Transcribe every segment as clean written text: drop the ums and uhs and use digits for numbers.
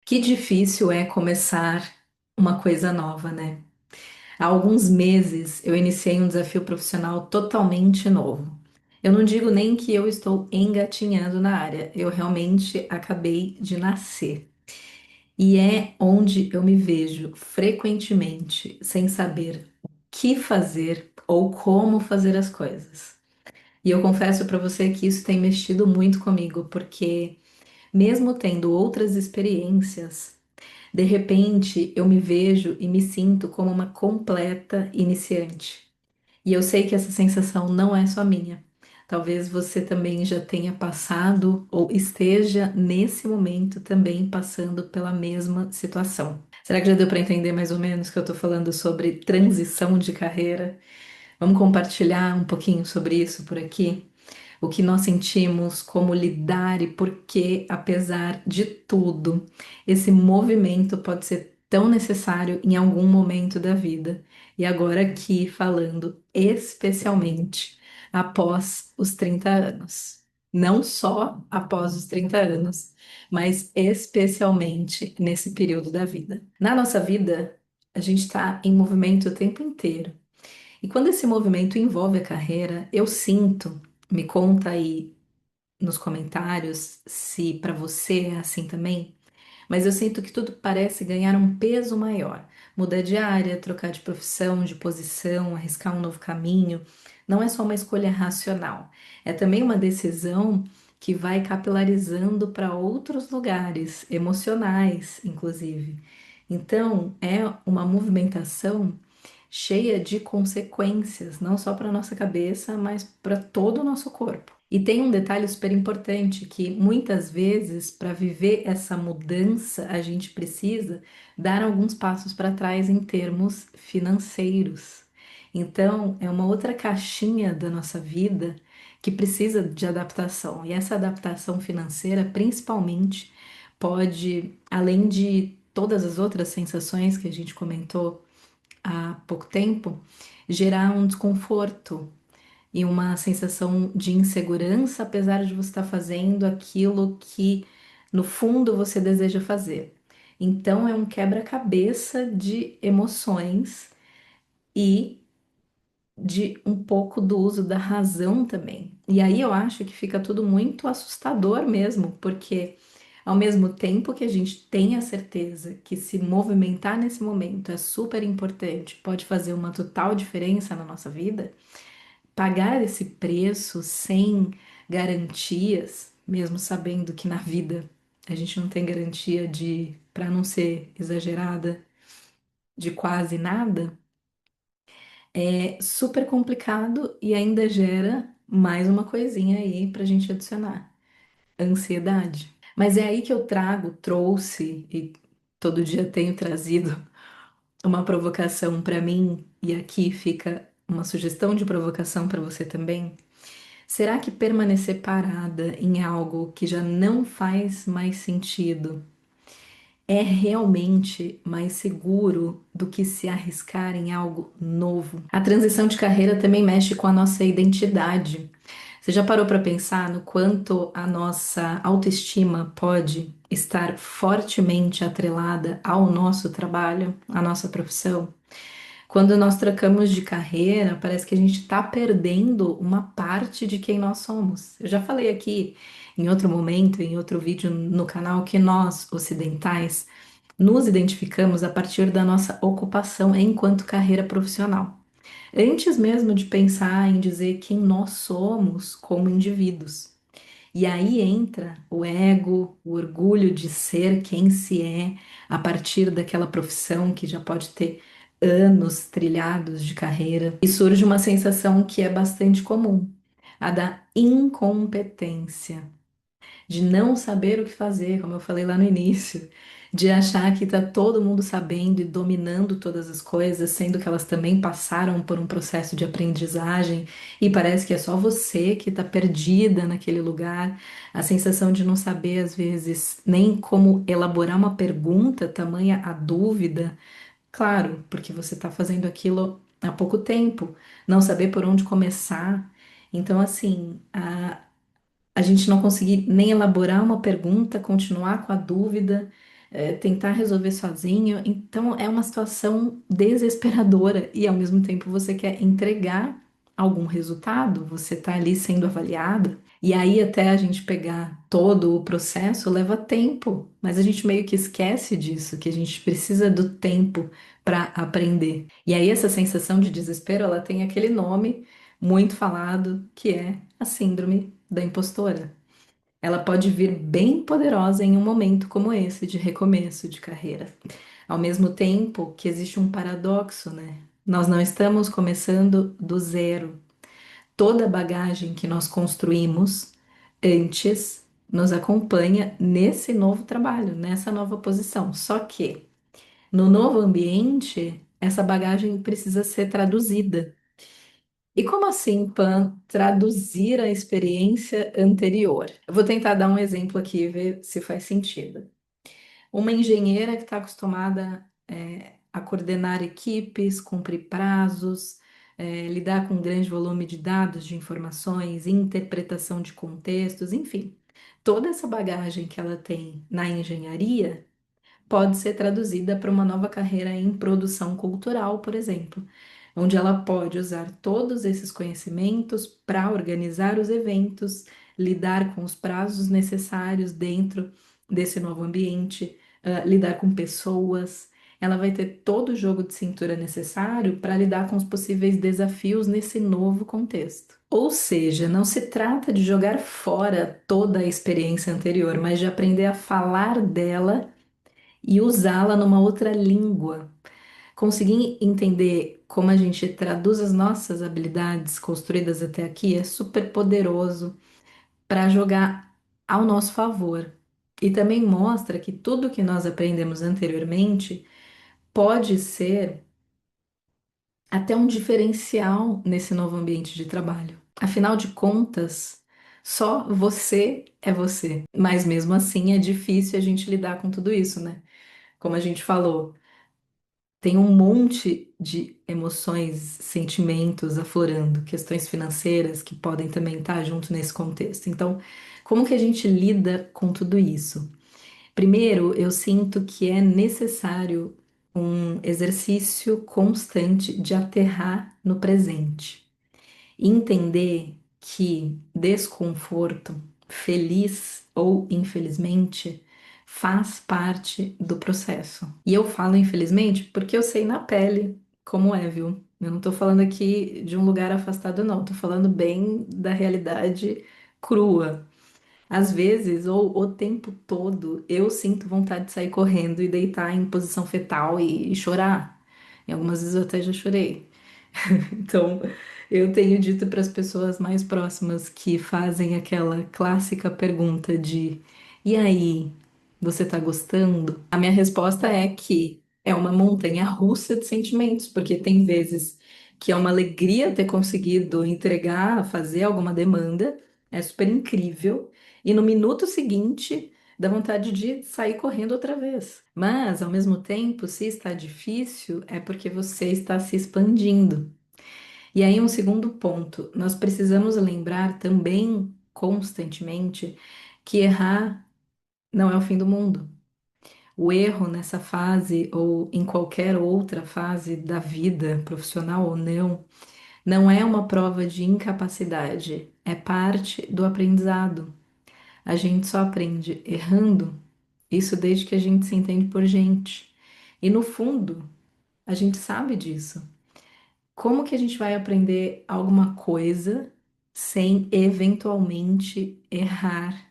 Que difícil é começar uma coisa nova, né? Há alguns meses eu iniciei um desafio profissional totalmente novo. Eu não digo nem que eu estou engatinhando na área, eu realmente acabei de nascer. E é onde eu me vejo frequentemente sem saber o que fazer ou como fazer as coisas. E eu confesso para você que isso tem mexido muito comigo, porque mesmo tendo outras experiências, de repente, eu me vejo e me sinto como uma completa iniciante. E eu sei que essa sensação não é só minha. Talvez você também já tenha passado ou esteja nesse momento também passando pela mesma situação. Será que já deu para entender mais ou menos que eu estou falando sobre transição de carreira? Vamos compartilhar um pouquinho sobre isso por aqui? O que nós sentimos, como lidar e por que, apesar de tudo, esse movimento pode ser tão necessário em algum momento da vida. E agora aqui falando especialmente após os 30 anos. Não só após os 30 anos, mas especialmente nesse período da vida. Na nossa vida, a gente está em movimento o tempo inteiro. E quando esse movimento envolve a carreira, eu sinto, me conta aí nos comentários se para você é assim também, mas eu sinto que tudo parece ganhar um peso maior. Mudar de área, trocar de profissão, de posição, arriscar um novo caminho, não é só uma escolha racional, é também uma decisão que vai capilarizando para outros lugares, emocionais, inclusive. Então, é uma movimentação cheia de consequências, não só para nossa cabeça, mas para todo o nosso corpo. E tem um detalhe super importante que muitas vezes, para viver essa mudança, a gente precisa dar alguns passos para trás em termos financeiros. Então, é uma outra caixinha da nossa vida que precisa de adaptação. E essa adaptação financeira, principalmente, pode, além de todas as outras sensações que a gente comentou há pouco tempo, gerar um desconforto e uma sensação de insegurança, apesar de você estar fazendo aquilo que no fundo você deseja fazer. Então é um quebra-cabeça de emoções e de um pouco do uso da razão também. E aí eu acho que fica tudo muito assustador mesmo, porque ao mesmo tempo que a gente tem a certeza que se movimentar nesse momento é super importante, pode fazer uma total diferença na nossa vida, pagar esse preço sem garantias, mesmo sabendo que na vida a gente não tem garantia de, para não ser exagerada, de quase nada, é super complicado e ainda gera mais uma coisinha aí para a gente adicionar, ansiedade. Mas é aí que eu trouxe e todo dia tenho trazido uma provocação para mim, e aqui fica uma sugestão de provocação para você também. Será que permanecer parada em algo que já não faz mais sentido é realmente mais seguro do que se arriscar em algo novo? A transição de carreira também mexe com a nossa identidade. Você já parou para pensar no quanto a nossa autoestima pode estar fortemente atrelada ao nosso trabalho, à nossa profissão? Quando nós trocamos de carreira, parece que a gente está perdendo uma parte de quem nós somos. Eu já falei aqui em outro momento, em outro vídeo no canal, que nós, ocidentais, nos identificamos a partir da nossa ocupação enquanto carreira profissional, antes mesmo de pensar em dizer quem nós somos como indivíduos. E aí entra o ego, o orgulho de ser quem se é a partir daquela profissão que já pode ter anos trilhados de carreira. E surge uma sensação que é bastante comum, a da incompetência, de não saber o que fazer, como eu falei lá no início, de achar que está todo mundo sabendo e dominando todas as coisas, sendo que elas também passaram por um processo de aprendizagem e parece que é só você que está perdida naquele lugar. A sensação de não saber, às vezes, nem como elaborar uma pergunta, tamanha a dúvida. Claro, porque você está fazendo aquilo há pouco tempo, não saber por onde começar. Então, assim, a gente não conseguir nem elaborar uma pergunta, continuar com a dúvida, tentar resolver sozinho. Então é uma situação desesperadora e ao mesmo tempo você quer entregar algum resultado, você está ali sendo avaliada. E aí, até a gente pegar todo o processo, leva tempo, mas a gente meio que esquece disso, que a gente precisa do tempo para aprender. E aí, essa sensação de desespero, ela tem aquele nome muito falado, que é a síndrome da impostora. Ela pode vir bem poderosa em um momento como esse de recomeço de carreira. Ao mesmo tempo que existe um paradoxo, né? Nós não estamos começando do zero. Toda a bagagem que nós construímos antes nos acompanha nesse novo trabalho, nessa nova posição. Só que no novo ambiente, essa bagagem precisa ser traduzida. E como assim, Pan, traduzir a experiência anterior? Eu vou tentar dar um exemplo aqui e ver se faz sentido. Uma engenheira que está acostumada, a coordenar equipes, cumprir prazos, lidar com um grande volume de dados, de informações, interpretação de contextos, enfim, toda essa bagagem que ela tem na engenharia pode ser traduzida para uma nova carreira em produção cultural, por exemplo, onde ela pode usar todos esses conhecimentos para organizar os eventos, lidar com os prazos necessários dentro desse novo ambiente, lidar com pessoas. Ela vai ter todo o jogo de cintura necessário para lidar com os possíveis desafios nesse novo contexto. Ou seja, não se trata de jogar fora toda a experiência anterior, mas de aprender a falar dela e usá-la numa outra língua. Conseguir entender como a gente traduz as nossas habilidades construídas até aqui é super poderoso para jogar ao nosso favor. E também mostra que tudo que nós aprendemos anteriormente pode ser até um diferencial nesse novo ambiente de trabalho. Afinal de contas, só você é você. Mas mesmo assim é difícil a gente lidar com tudo isso, né? Como a gente falou. Tem um monte de emoções, sentimentos aflorando, questões financeiras que podem também estar junto nesse contexto. Então, como que a gente lida com tudo isso? Primeiro, eu sinto que é necessário um exercício constante de aterrar no presente e entender que desconforto, feliz ou infelizmente, faz parte do processo. E eu falo infelizmente porque eu sei na pele como é, viu? Eu não tô falando aqui de um lugar afastado, não. Tô falando bem da realidade crua. Às vezes, ou o tempo todo, eu sinto vontade de sair correndo e deitar em posição fetal e chorar. E algumas vezes eu até já chorei. Então, eu tenho dito para as pessoas mais próximas que fazem aquela clássica pergunta de: e aí, você tá gostando? A minha resposta é que é uma montanha russa de sentimentos, porque tem vezes que é uma alegria ter conseguido entregar, fazer alguma demanda, é super incrível, e no minuto seguinte dá vontade de sair correndo outra vez. Mas, ao mesmo tempo, se está difícil, é porque você está se expandindo. E aí, um segundo ponto, nós precisamos lembrar também constantemente que errar não é o fim do mundo. O erro nessa fase ou em qualquer outra fase da vida, profissional ou não, não é uma prova de incapacidade, é parte do aprendizado. A gente só aprende errando, isso desde que a gente se entende por gente. E no fundo, a gente sabe disso. Como que a gente vai aprender alguma coisa sem eventualmente errar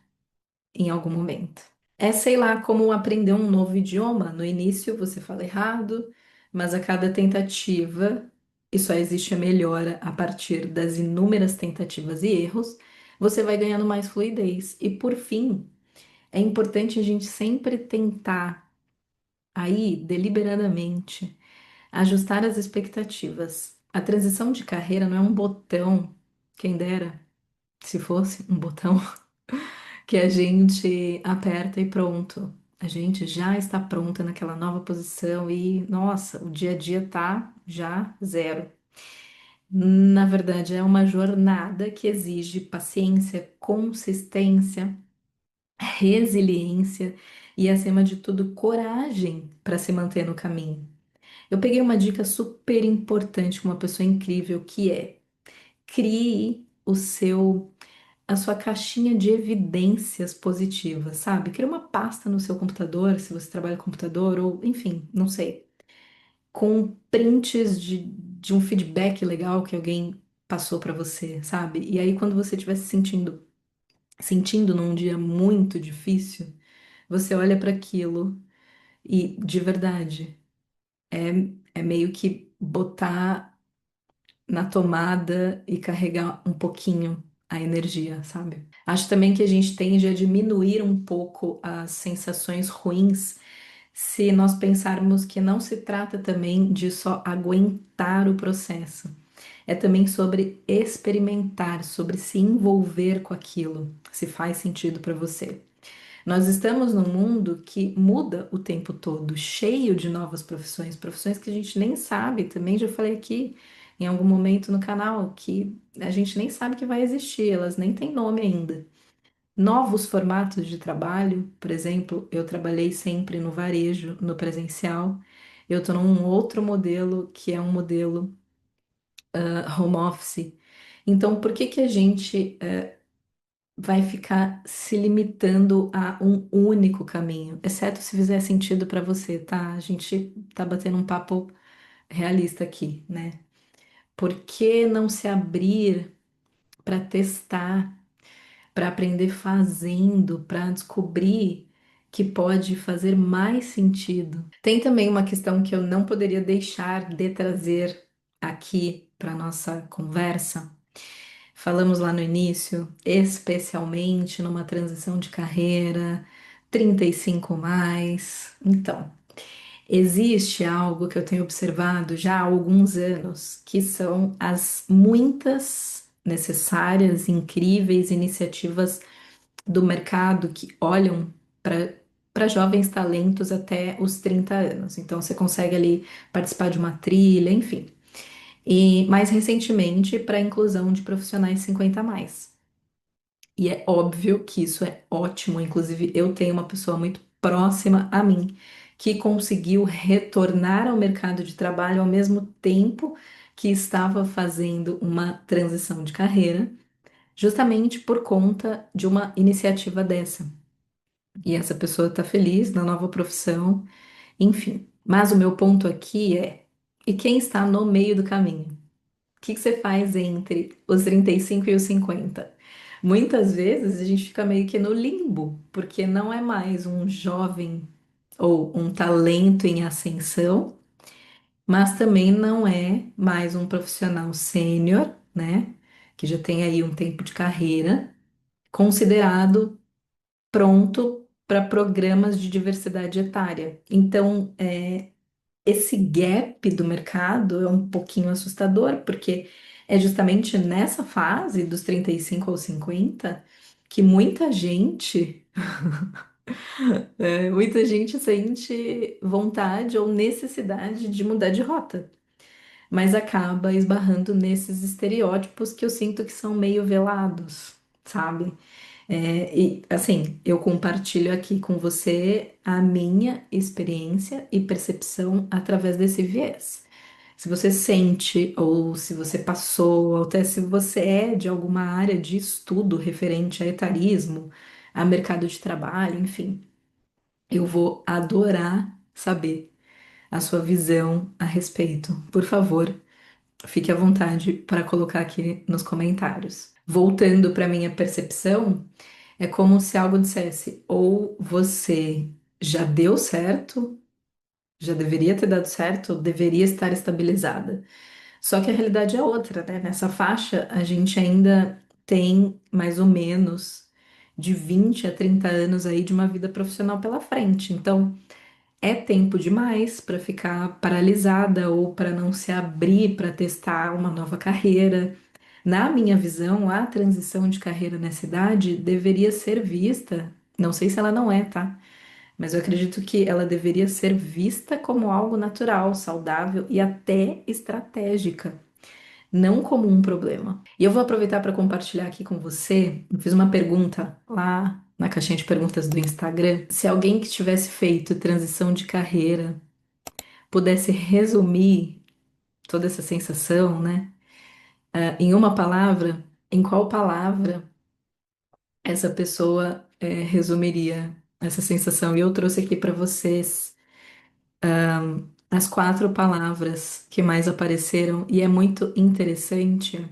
em algum momento? É, sei lá, como aprender um novo idioma. No início você fala errado, mas a cada tentativa, e só existe a melhora a partir das inúmeras tentativas e erros, você vai ganhando mais fluidez. E por fim, é importante a gente sempre tentar aí, deliberadamente, ajustar as expectativas. A transição de carreira não é um botão, quem dera, se fosse um botão, que a gente aperta e pronto. A gente já está pronta naquela nova posição e, nossa, o dia a dia tá já zero. Na verdade, é uma jornada que exige paciência, consistência, resiliência e, acima de tudo, coragem para se manter no caminho. Eu peguei uma dica super importante com uma pessoa incrível que é: crie a sua caixinha de evidências positivas, sabe? Crie uma pasta no seu computador, se você trabalha com computador, ou enfim, não sei, com prints de um feedback legal que alguém passou para você, sabe? E aí, quando você estiver se sentindo num dia muito difícil, você olha para aquilo e, de verdade, é, é meio que botar na tomada e carregar um pouquinho a energia, sabe? Acho também que a gente tende a diminuir um pouco as sensações ruins se nós pensarmos que não se trata também de só aguentar o processo. É também sobre experimentar, sobre se envolver com aquilo, se faz sentido para você. Nós estamos num mundo que muda o tempo todo, cheio de novas profissões, profissões que a gente nem sabe. Também já falei aqui em algum momento no canal que a gente nem sabe que vai existir, elas nem têm nome ainda. Novos formatos de trabalho, por exemplo, eu trabalhei sempre no varejo, no presencial. Eu estou num outro modelo que é um modelo home office. Então, por que que a gente vai ficar se limitando a um único caminho, exceto se fizer sentido para você, tá? A gente tá batendo um papo realista aqui, né? Por que não se abrir para testar, para aprender fazendo, para descobrir que pode fazer mais sentido? Tem também uma questão que eu não poderia deixar de trazer aqui para nossa conversa. Falamos lá no início, especialmente numa transição de carreira, 35 mais. Então, existe algo que eu tenho observado já há alguns anos, que são as muitas necessárias, incríveis iniciativas do mercado que olham para jovens talentos até os 30 anos. Então, você consegue ali participar de uma trilha, enfim. E mais recentemente, para a inclusão de profissionais 50 a mais. E é óbvio que isso é ótimo. Inclusive, eu tenho uma pessoa muito próxima a mim que conseguiu retornar ao mercado de trabalho ao mesmo tempo que estava fazendo uma transição de carreira, justamente por conta de uma iniciativa dessa. E essa pessoa está feliz na nova profissão, enfim. Mas o meu ponto aqui é: e quem está no meio do caminho? O que que você faz entre os 35 e os 50? Muitas vezes a gente fica meio que no limbo, porque não é mais um jovem ou um talento em ascensão, mas também não é mais um profissional sênior, né? Que já tem aí um tempo de carreira, considerado pronto para programas de diversidade etária. Então, esse gap do mercado é um pouquinho assustador, porque é justamente nessa fase dos 35 aos 50 que muita gente sente vontade ou necessidade de mudar de rota, mas acaba esbarrando nesses estereótipos que eu sinto que são meio velados, sabe? E assim, eu compartilho aqui com você a minha experiência e percepção através desse viés. Se você sente, ou se você passou, ou até se você é de alguma área de estudo referente a etarismo, a mercado de trabalho, enfim, eu vou adorar saber a sua visão a respeito. Por favor, fique à vontade para colocar aqui nos comentários. Voltando para minha percepção, é como se algo dissesse: ou você já deu certo, já deveria ter dado certo, ou deveria estar estabilizada. Só que a realidade é outra, né? Nessa faixa, a gente ainda tem mais ou menos de 20 a 30 anos aí de uma vida profissional pela frente. Então, é tempo demais para ficar paralisada ou para não se abrir para testar uma nova carreira. Na minha visão, a transição de carreira nessa idade deveria ser vista, não sei se ela não é, tá? Mas eu acredito que ela deveria ser vista como algo natural, saudável e até estratégica. não como um problema. E eu vou aproveitar para compartilhar aqui com você. Eu fiz uma pergunta lá na caixinha de perguntas do Instagram. Se alguém que tivesse feito transição de carreira pudesse resumir toda essa sensação, né, em uma palavra, em qual palavra essa pessoa resumiria essa sensação? E eu trouxe aqui para vocês as quatro palavras que mais apareceram, e é muito interessante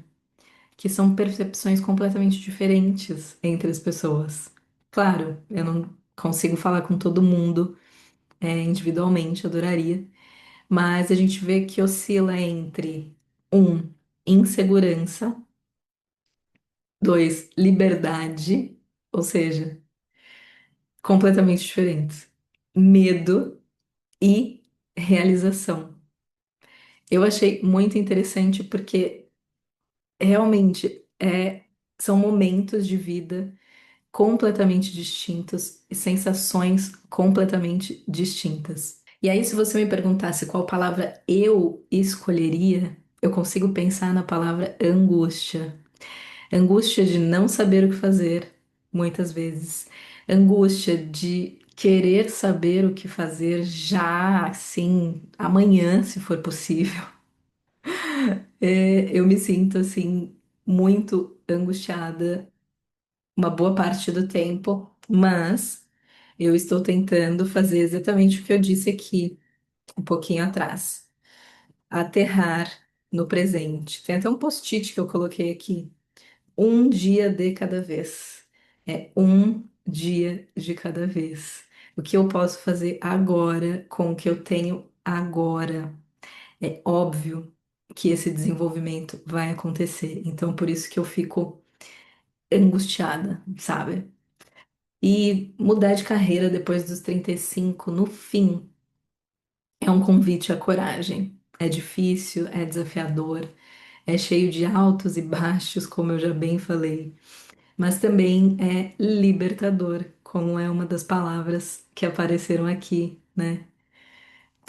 que são percepções completamente diferentes entre as pessoas. Claro, eu não consigo falar com todo mundo individualmente, adoraria, mas a gente vê que oscila entre um, insegurança, dois, liberdade, ou seja, completamente diferentes, medo e realização. Eu achei muito interessante porque realmente são momentos de vida completamente distintos e sensações completamente distintas. E aí, se você me perguntasse qual palavra eu escolheria, eu consigo pensar na palavra angústia. Angústia de não saber o que fazer, muitas vezes. Angústia de querer saber o que fazer já, assim, amanhã, se for possível. Eu me sinto, assim, muito angustiada uma boa parte do tempo, mas eu estou tentando fazer exatamente o que eu disse aqui um pouquinho atrás. Aterrar no presente. Tem até um post-it que eu coloquei aqui. Um dia de cada vez. É um dia de cada vez. O que eu posso fazer agora com o que eu tenho agora? É óbvio que esse desenvolvimento vai acontecer. Então, por isso que eu fico angustiada, sabe? E mudar de carreira depois dos 35, no fim, é um convite à coragem. É difícil, é desafiador, é cheio de altos e baixos, como eu já bem falei, mas também é libertador, como é uma das palavras que apareceram aqui, né?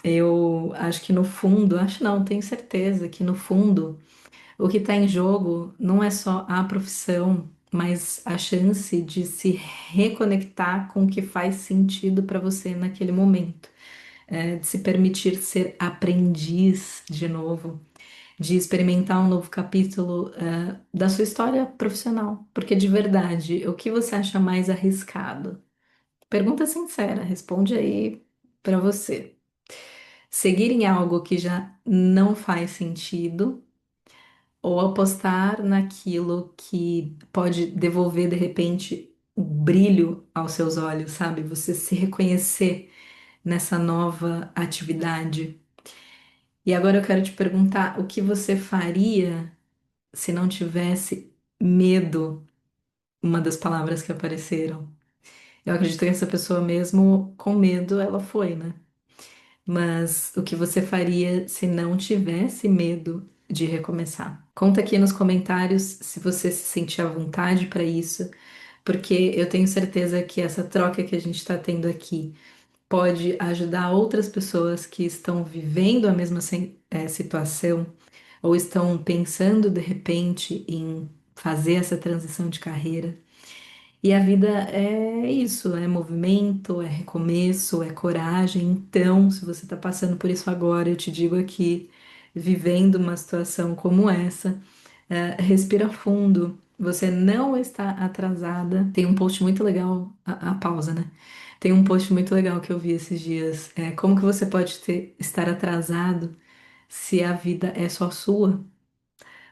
Eu acho que no fundo, acho não, tenho certeza que no fundo, o que está em jogo não é só a profissão, mas a chance de se reconectar com o que faz sentido para você naquele momento, de se permitir ser aprendiz de novo, de experimentar um novo capítulo, da sua história profissional. Porque de verdade, o que você acha mais arriscado? Pergunta sincera, responde aí para você. Seguir em algo que já não faz sentido ou apostar naquilo que pode devolver de repente o brilho aos seus olhos, sabe? Você se reconhecer nessa nova atividade. E agora eu quero te perguntar, o que você faria se não tivesse medo? Uma das palavras que apareceram. Eu acredito que essa pessoa mesmo com medo ela foi, né? Mas o que você faria se não tivesse medo de recomeçar? Conta aqui nos comentários se você se sentir à vontade para isso, porque eu tenho certeza que essa troca que a gente está tendo aqui pode ajudar outras pessoas que estão vivendo a mesma situação ou estão pensando de repente em fazer essa transição de carreira. E a vida é isso, é movimento, é recomeço, é coragem. Então, se você está passando por isso agora, eu te digo aqui, vivendo uma situação como essa, respira fundo. Você não está atrasada. Tem um post muito legal, a pausa, né? Tem um post muito legal que eu vi esses dias. Como que você pode estar atrasado se a vida é só sua?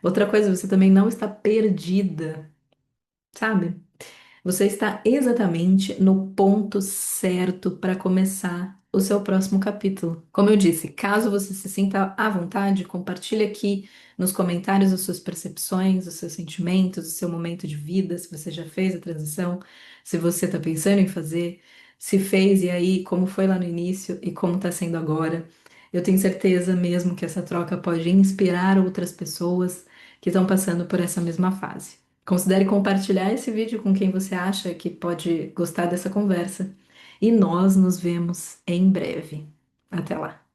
Outra coisa, você também não está perdida, sabe? Você está exatamente no ponto certo para começar o seu próximo capítulo. Como eu disse, caso você se sinta à vontade, compartilhe aqui nos comentários as suas percepções, os seus sentimentos, o seu momento de vida, se você já fez a transição, se você está pensando em fazer, se fez e aí, como foi lá no início e como está sendo agora. Eu tenho certeza mesmo que essa troca pode inspirar outras pessoas que estão passando por essa mesma fase. Considere compartilhar esse vídeo com quem você acha que pode gostar dessa conversa. E nós nos vemos em breve. Até lá!